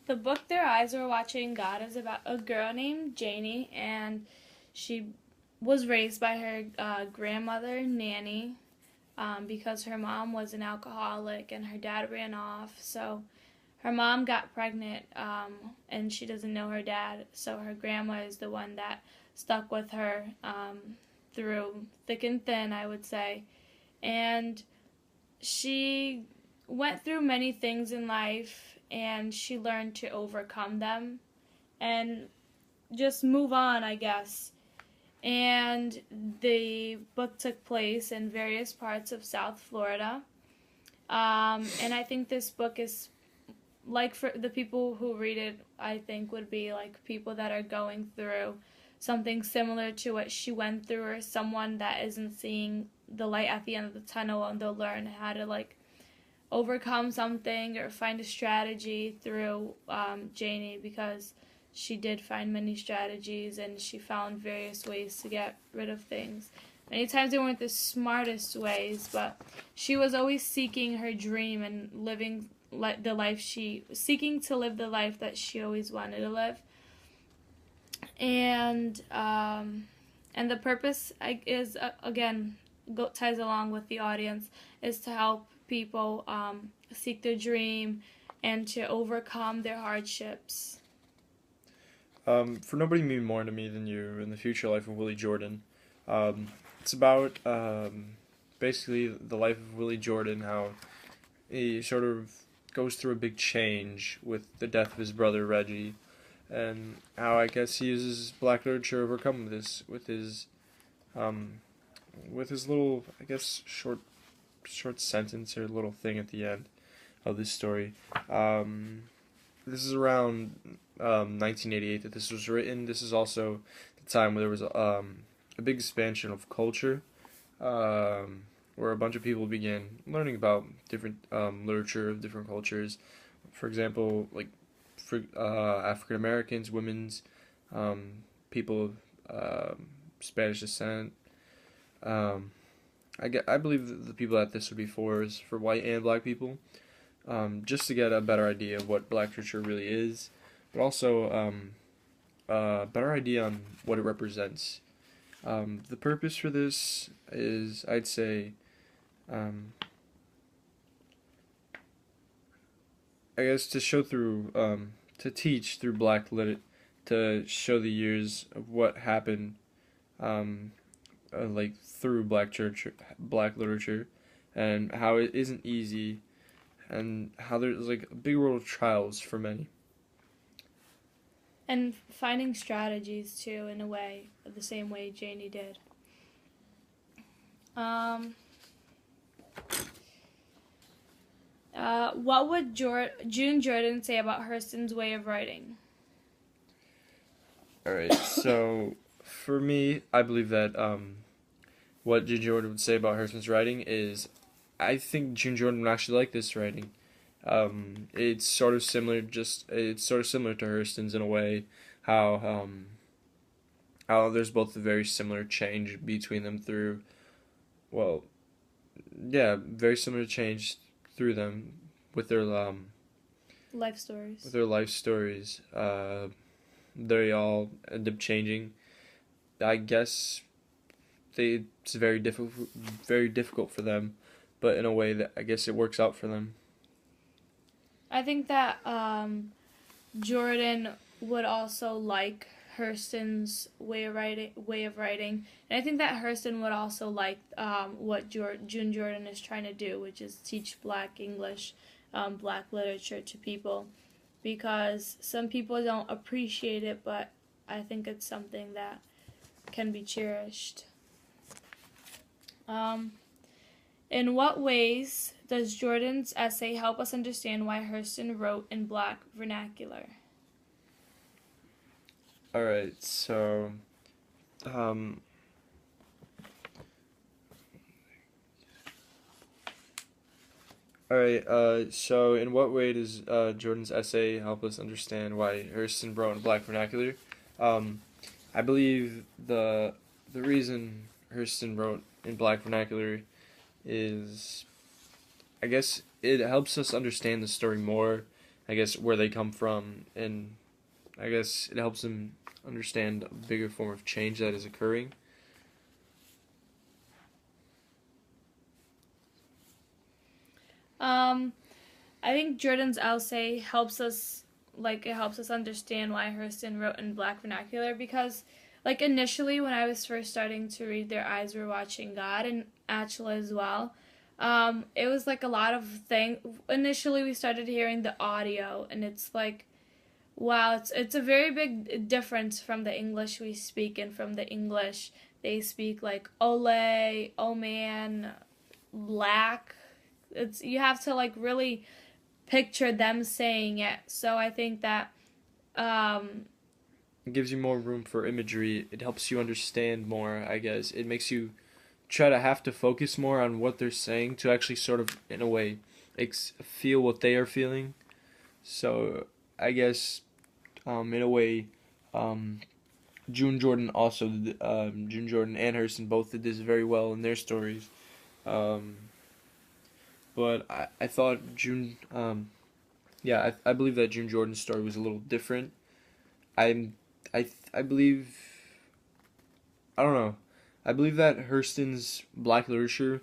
The book Their Eyes Were Watching God is about a girl named Janie, and she was raised by her grandmother, Nanny, because her mom was an alcoholic and her dad ran off. So her mom got pregnant, and she doesn't know her dad, so her grandma is the one that stuck with her through thick and thin, I would say. And she went through many things in life, and she learned to overcome them and just move on, I guess. And the book took place in various parts of South Florida. And I think this book is like, for the people who read it, I think would be like people that are going through something similar to what she went through, or someone that isn't seeing the light at the end of the tunnel, and they'll learn how to like overcome something or find a strategy through Janie, because she did find many strategies and she found various ways to get rid of things. Many times they weren't the smartest ways, but she was always seeking her dream and living the life seeking to live the life that she always wanted to live. And the purpose is, again, ties along with the audience, is to help people seek their dream and to overcome their hardships. For Nobody Mean More to Me Than You in the Future Life of Willie Jordan. It's about basically the life of Willie Jordan, how he sort of goes through a big change with the death of his brother Reggie, and how I guess he uses black literature to overcome this with his little, I guess, short sentence or little thing at the end of this story. This is around 1988 that this was written. This is also the time where there was a big expansion of culture, where a bunch of people began learning about different literature of different cultures. For example, like for African Americans, women's, people of Spanish descent. I believe that the people that this would be for is for white and black people, just to get a better idea of what black literature really is, but also a better idea on what it represents. The purpose for this is, I'd say, I guess to show through, to teach through black to show the years of what happened, like through black literature, and how it isn't easy, and how there's like a big world of trials for many. And finding strategies too, in a way, the same way Janie did. What would June Jordan say about Hurston's way of writing? Alright, so for me, I believe that what June Jordan would say about Hurston's writing is, I think June Jordan would actually like this writing. It's sort of similar to Hurston's in a way, how there's both a very similar change between them through, well, yeah, very similar change through them with their life stories. With their life stories, they all end up changing. I guess it's very difficult for them, but in a way that I guess it works out for them. I think that Jordan would also like Hurston's way of writing, and I think that Hurston would also like what June Jordan is trying to do, which is teach Black English, Black literature to people, because some people don't appreciate it, but I think it's something that can be cherished. In what ways does Jordan's essay help us understand why Hurston wrote in Black vernacular? Alright, so so in what way does Jordan's essay help us understand why Hurston wrote in Black vernacular? I believe the reason Hurston wrote in Black vernacular is, I guess, it helps us understand the story more, I guess, where they come from, and I guess it helps them understand a bigger form of change that is occurring. I think Jordan's essay helps us, like, it helps us understand why Hurston wrote in Black vernacular, because, like, initially when I was first starting to read Their Eyes Were Watching God, and Atchila as well, it was like a lot of things. Initially we started hearing the audio, and it's like, wow, it's a very big difference from the English we speak and from the English they speak, like ole, oh man, lack. It's, you have to like really picture them saying it. So I think that It gives you more room for imagery. It helps you understand more, I guess. It makes you try to have to focus more on what they're saying to actually sort of, in a way, feel what they are feeling. So I guess, in a way, June Jordan also, June Jordan and Hurston both did this very well in their stories. Um, but I thought I believe that June Jordan's story was a little different. I believe, I don't know. I believe that Hurston's Black literature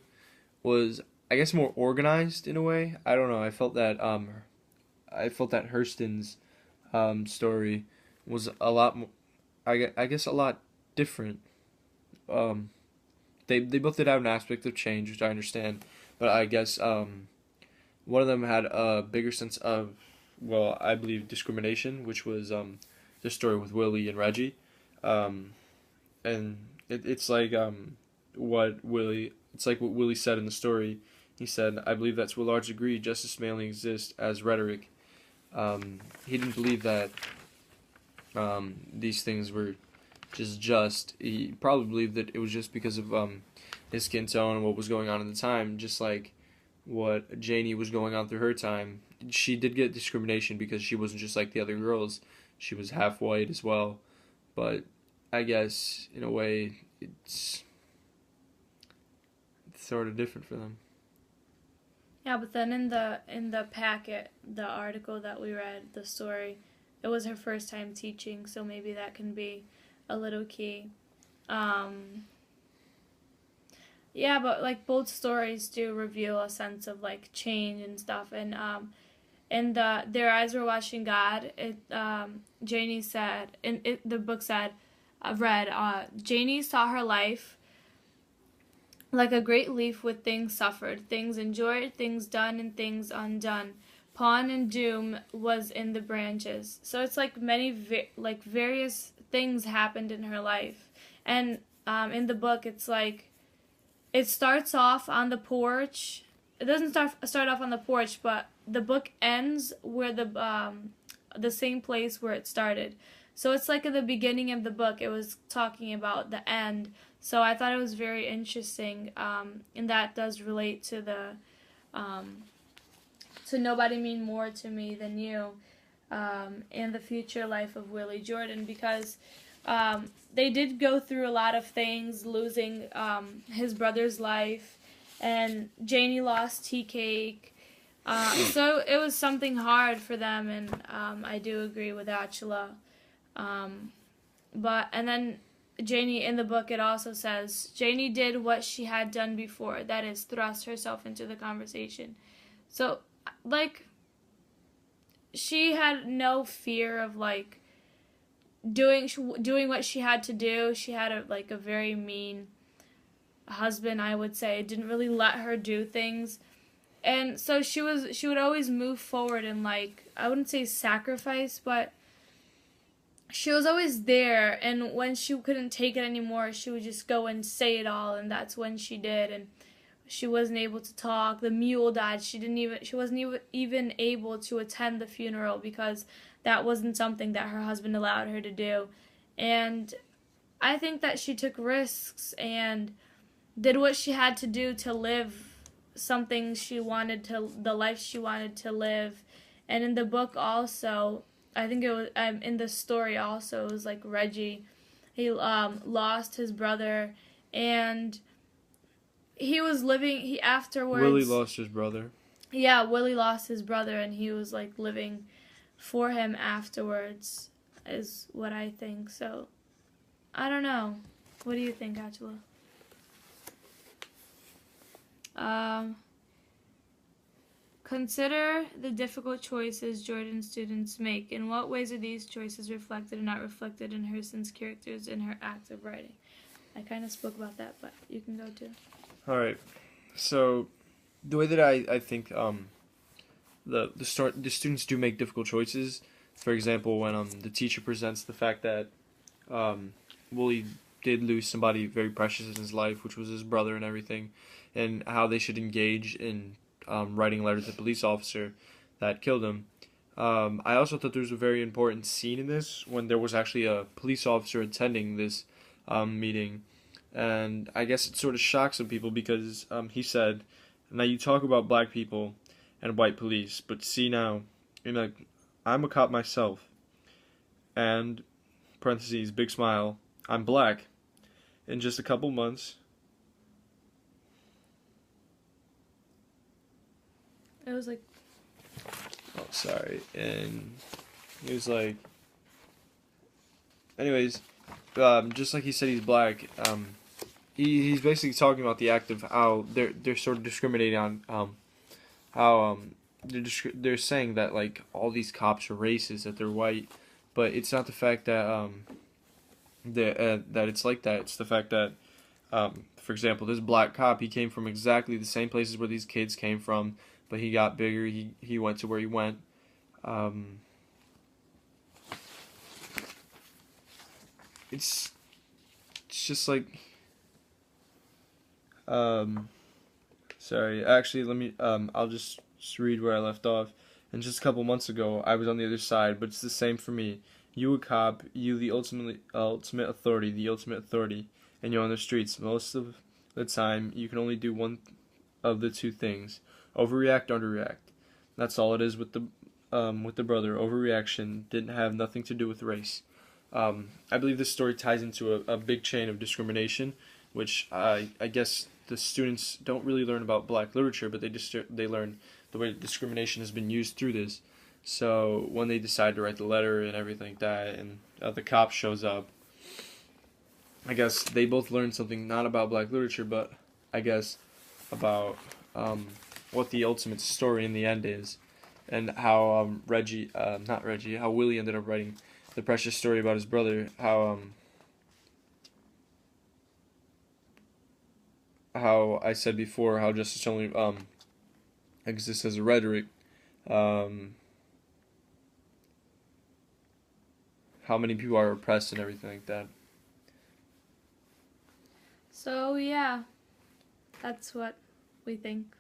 was, I guess, more organized in a way. I don't know. I felt that Hurston's story was a lot more, I guess, a lot different. Um, they both did have an aspect of change, which I understand, but I guess one of them had a bigger sense of, well, I believe discrimination, which was the story with Willie and Reggie, and it's like it's like what Willie said in the story. He said, "I believe that to a large degree, justice may only exist as rhetoric." He didn't believe that these things were just. He probably believed that it was just because of his skin tone and what was going on at the time, just like what Janie was going on through her time. She did get discrimination because she wasn't just like the other girls. She was half white as well. But I guess, in a way, it's sort of different for them. yeah, but then in the packet, the article that we read, the story, it was her first time teaching, so maybe that can be a little key. Um, yeah, but like both stories do reveal a sense of like change and stuff, and in the Their Eyes Were Watching God, it Janie said, the book said, I've read, Janie saw her life like a great leaf with things suffered, things enjoyed, things done, and things undone. Pawn and doom was in the branches. So it's like many like various things happened in her life, and in the book it's like it starts off on the porch. It doesn't start off on the porch, but the book ends where the same place where it started. So it's like at the beginning of the book, it was talking about the end. So I thought it was very interesting, and that does relate to the to Nobody Mean More to Me Than You, and the future life of Willie Jordan, because they did go through a lot of things, losing his brother's life, and Janie lost tea cake. So it was something hard for them, and I do agree with Atchila. And then Janie, in the book, it also says, Janie did what she had done before, that is, thrust herself into the conversation. So, like, she had no fear of, like, doing what she had to do. She had a very mean husband, I would say. Didn't really let her do things. And so she would always move forward and, like, I wouldn't say sacrifice, but she was always there, and when she couldn't take it anymore, she would just go and say it all, and that's when she did. And she wasn't able to talk. The mule died. She wasn't even able to attend the funeral because that wasn't something that her husband allowed her to do. And I think that she took risks and did what she had to do to live the life she wanted to live. And in the book also, I think it was in the story also, it was like Reggie. He lost his brother, and he was living. He afterwards. Willie lost his brother. yeah, Willie lost his brother and he was like living for him afterwards, is what I think. So, I don't know. What do you think, Angela? Um, Consider the difficult choices Jordan's students make. In what ways are these choices reflected or not reflected in Hurston's characters in her act of writing? I kind of spoke about that, but you can go too. All right. So the way that I think the students do make difficult choices. For example, when the teacher presents the fact that Wooly did lose somebody very precious in his life, which was his brother and everything, and how they should engage in writing a letter to the police officer that killed him. I also thought there was a very important scene in this when there was actually a police officer attending this meeting, and I guess it sort of shocked some people because he said, "Now you talk about black people and white police, but see now, I'm a cop myself, and parentheses big smile, I'm black. In just a couple months." It was like, Oh, sorry. And he was like, anyways, just like he said he's black, he's basically talking about the act of how they're sort of discriminating on how they're saying that like all these cops are racist, that they're white, but it's not the fact that that it's like that. It's the fact that for example, this black cop, he came from exactly the same places where these kids came from, but he got bigger. He went to where he went. It's just like sorry. Actually, let me I'll just read where I left off. And just a couple months ago, I was on the other side, but it's the same for me. You a cop, you the ultimate authority, and you're on the streets. Most of the time, you can only do one of the two things: overreact, underreact. That's all it is with the brother. Overreaction didn't have nothing to do with race. I believe this story ties into a big chain of discrimination, which I guess the students don't really learn about black literature, but they learn the way that discrimination has been used through this. So when they decide to write the letter and everything like that, and the cop shows up, I guess they both learned something not about black literature, but I guess about what the ultimate story in the end is, and how how Willie ended up writing the precious story about his brother. How I said before, how justice only exists as a rhetoric. How many people are oppressed and everything like that. so yeah, that's what we think.